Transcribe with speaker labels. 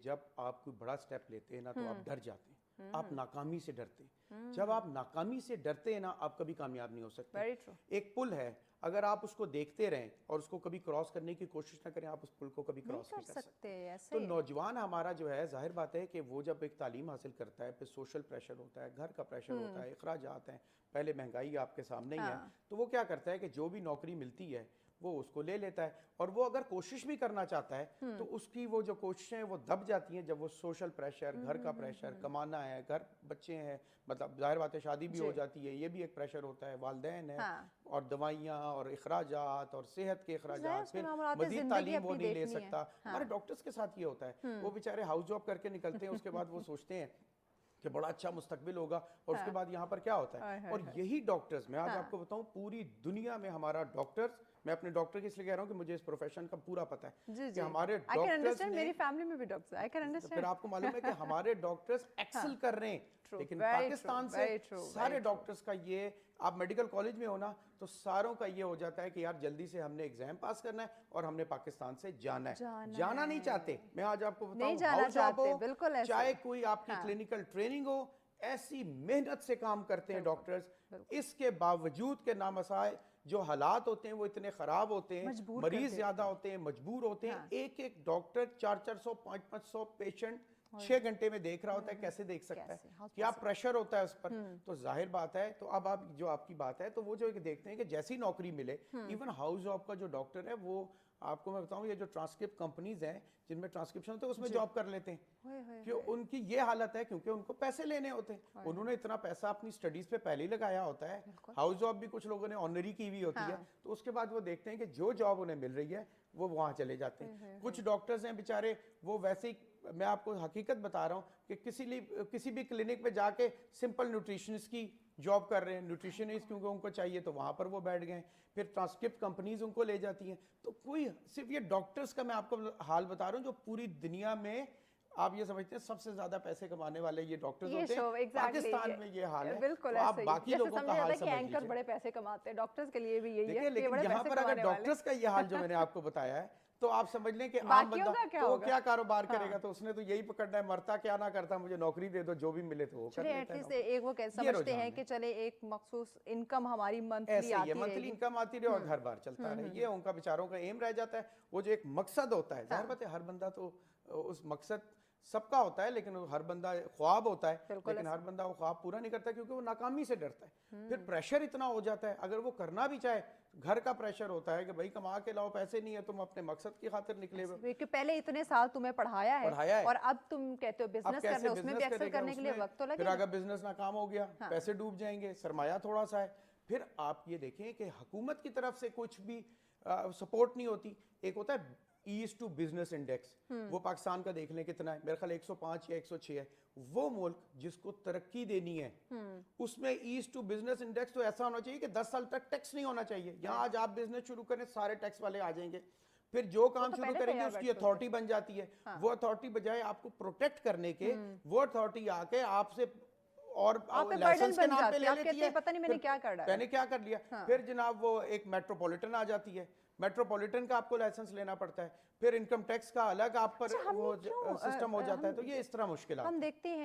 Speaker 1: जब आप कोई बड़ा स्टेप लेते हैं ना तो आप डर जाते हैं, आप नाकामी से डरते हैं। जब आप नाकामी से डरते हैं ना, आप कभी कामयाब नहीं हो सकते। एक पुल है, अगर आप उसको देखते रहें और उसको कभी क्रॉस करने की कोशिश ना करें, आप उस पुल को कभी क्रॉस नहीं कर सकते। तो नौजवान हमारा जो है, जाहिर बात है कि वो जब एक तालीम हासिल करता है, फिर सोशल प्रेशर होता है, घर का प्रेशर होता है, अखराजात हैं, पहले महंगाई आपके सामने ही है, तो वो क्या करता है कि जो भी नौकरी मिलती है वो उसको ले लेता है। और वो अगर कोशिश भी करना चाहता है तो उसकी वो जो कोशिशें हैं वो दब जाती हैं जब वो सोशल प्रेशर, घर का प्रेशर, कमाना है, घर बच्चे हैं, मतलब जाहिर बात है शादी भी हो जाती है, ये भी एक प्रेशर होता है, वालिदैन है, और दवाइयाँ और अखराजात और सेहत के अखराजात, फिर मजीद तालीम वो नहीं ले सकता। हमारे डॉक्टर्स के साथ ये होता है, वो बेचारे हाउस जॉब करके निकलते हैं, उसके बाद वो सोचते हैं कि बड़ा अच्छा मुस्तकबिल होगा, और उसके बाद यहाँ पर क्या होता है। और यही डॉक्टर्स, मैं आज आपको बताऊं, पूरी दुनिया में हमारा डॉक्टर्स, मैं अपने डॉक्टर की इसलिए कह रहा हूँ कि मुझे इस प्रोफेशन का पूरा पता है कि हमारे डॉक्टर्स ने,
Speaker 2: मेरी फैमिली में भी डॉक्टर्स, आई कैन अंडरस्टैंड।
Speaker 1: फिर आपको मालूम है कि हमारे डॉक्टर्स एक्सेल कर रहे हैं, लेकिन पाकिस्तान से सारे डॉक्टर्स का ये, आप मेडिकल कॉलेज में हो ना तो सारों का ये हो जाता है कि यार जल्दी से हमने एग्जाम पास करना है और हमने पाकिस्तान से जाना है, जाना नहीं चाहते। मैं आज आपको बताऊं, हाउस जॉब हो, चाहे कोई आपकी क्लिनिकल ट्रेनिंग हो, ऐसी मेहनत से काम करते हैं डॉक्टर्स, इसके बावजूद के नामसाए जो हालात होते हैं वो इतने खराब होते हैं, मरीज ज्यादा होते हैं, मजबूर होते हैं। एक एक डॉक्टर 400-400, 500-500 पेशेंट 6 घंटे में देख रहा होता है, कैसे देख सकता है, क्या प्रेशर होता है उस पर। तो जाहिर बात है, तो अब आप जो आपकी बात है, तो वो जो देखते हैं कि जैसी नौकरी मिले, इवन हाउस जॉब का जो डॉक्टर है, वो आपको मैं बताऊं, ये जो ट्रांसक्रिप्ट कंपनीज हैं जिनमें ट्रांसक्रिप्शन होते हैं उसमें जॉब कर लेते हैं, कि उनकी ये हालत है क्योंकि उनको पैसे लेने होते हैं, उन्होंने इतना पैसा अपनी स्टडीज पे पहले ही लगाया होता है। हाउस जॉब भी कुछ लोगों ने ऑनरी की हुई होती है, तो उसके बाद वो देखते हैं कि जो जॉब उन्हें मिल रही है वो वहां चले जाते हैं। कुछ डॉक्टर्स हैं बेचारे, वो वैसे ही, मैं आपको हकीकत बता रहा हूँ कि किसी भी क्लिनिक में जाके सिंपल न्यूट्रिशनिस्ट की जॉब कर रहे हैं, न्यूट्रिशनिस्ट क्योंकि उनको चाहिए तो वहां पर वो बैठ गए, फिर ट्रांसक्रिप्ट कंपनीज उनको ले जाती हैं। तो कोई सिर्फ ये डॉक्टर्स का मैं आपको हाल बता रहा हूँ, जो पूरी दुनिया में आप ये समझते हैं सबसे ज्यादा पैसे कमाने वाले ये डॉक्टर्स होते हैं। पाकिस्तान में ये हाल है,
Speaker 2: बिल्कुल,
Speaker 1: तो आप बाकी लोगों का हाल समझ लीजिए।
Speaker 2: एंकर बड़े पैसे कमाते हैं, डॉक्टर्स के लिए भी यही है,
Speaker 1: लेकिन यहाँ पर अगर डॉक्टर्स का ये हाल जो मैंने आपको बताया है, तो आप समझ लें कि आम बंदा तो वो क्या कारोबार करेगा, तो उसने तो यही पकड़ना है, मरता क्या ना करता, मुझे नौकरी दे दो, जो भी मिले तो वो कर लेता है।
Speaker 2: एक वो समझते हैं कि चले एक मखसूस इनकम हमारी मंथली आती है,
Speaker 1: मंथली इनकम आती रहे और घर बार चलता रहे, ये उनका बेचारों का एम रह जाता है। वो जो एक मकसद होता है, जाहिर बात है हर बंदा तो उस मकसद सबका होता है, लेकिन हर बंदा ख्वाब होता है, लेकिन हर बंदा वो ख्वाब पूरा नहीं करता क्योंकि वो नाकामी से डरता है। फिर प्रेशर इतना हो जाता है, अगर वो करना भी चाहे, घर का प्रेशर होता है कि भाई कमा के लाओ, पैसे नहीं है, तुम अपने मकसद की खातिर निकले हो,
Speaker 2: क्योंकि पहले इतने साल तुम्हें पढ़ाया है और अब तुम कहते हो बिजनेस करना, उसमें भी एक्सेल करने के लिए वक्त तो लगेगा।
Speaker 1: फिर अगर बिजनेस नाकाम हो गया, पैसे डूब जाएंगे, सरमाया थोड़ा सा है। फिर आप ये देखें कि हुकूमत की तरफ से कुछ भी सपोर्ट नहीं होती। एक होता है ईस्ट टू बिजनेस इंडेक्स, वो पाकिस्तान का देख लें कितना है, मेरे ख्याल 105 या 106 है। वो मुल्क जिसको तरक्की देनी है, उसमें ईस्ट टू बिजनेस इंडेक्स तो ऐसा होना चाहिए कि 10 साल तक टैक्स नहीं होना चाहिए। यहाँ आज आप बिजनेस शुरू करें, सारे टैक्स वाले आ जाएंगे, फिर जो काम शुरू करेंगे उसकी अथॉरिटी बन जाती है। वो अथॉरिटी बजाय आपको प्रोटेक्ट करने के, वो अथॉरिटी आके आपसे और लाइसेंस के नाम पे ले लेती है,
Speaker 2: पता नहीं मैंने क्या कर
Speaker 1: लिया। फिर जनाब वो एक मेट्रोपॉलिटन आ जाती है, मेट्रोपॉलिटन का आपको लाइसेंस लेना पड़ता है, फिर इनकम टैक्स का अलग आप पर वो सिस्टम हो जाता है। तो ये इस तरह मुश्किल हम
Speaker 2: देखते हैं।